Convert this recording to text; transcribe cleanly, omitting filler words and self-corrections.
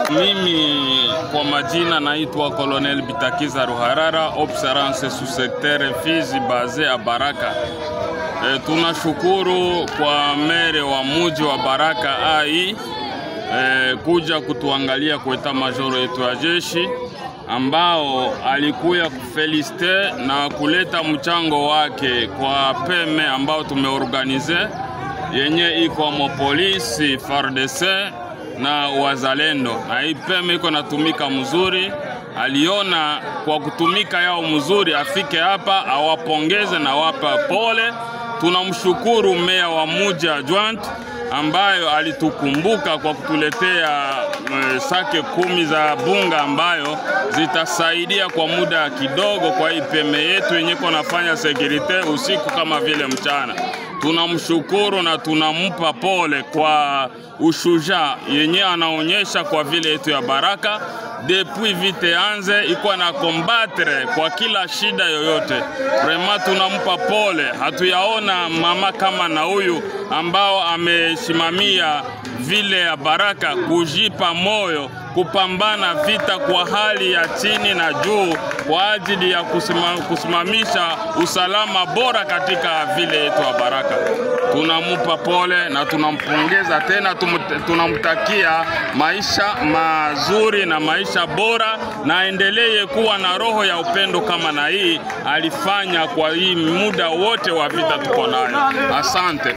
Mimi kwa majina naitwa Colonel Bitakiza Ruharara, observance sous-secteur Fizi base à Baraka. Tunashukuru kwa mere wa muji wa Baraka AI kuja kutuangalia kwa majoro yetu ya jeshi, ambao alikuya kufeliste na kuleta mchango wake kwa peme ambao tumeorganize yenye iko mo polisi, FARDC na wazalendo. Na hii peme iko natumika mzuri. Aliona kwa kutumika yao mzuri afike hapa awapongeze na wapa pole. Tunamshukuru meya wa muji adjoint ambayo alitukumbuka kwa kutuletea sake 10 za bunga ambayo zitasaidia kwa muda kidogo kwa hii peme yetu yenye konafanya security usiku kama vile mchana. Tunamshukuru na tunampa pole kwa ushujaa yenye anaonyesha kwa vile yetu ya Baraka. Depuis vite anze iko na combattre kwa kila shida yoyote. Vraiment tunampa pole. Hatuyaona mama kama na huyu ambao amesimamia vile ya Baraka kujipa moyo kupambana vita kwa hali ya chini na juu kwa ajili ya kusimamisha usalama bora katika vile yetu ya Baraka. Tunamupa pole na tunampongeza tena, tunamtakia maisha mazuri na maisha bora, na endelee kuwa na roho ya upendo kama na hii alifanya kwa hii muda wote wa vita tuko nayo. Asante.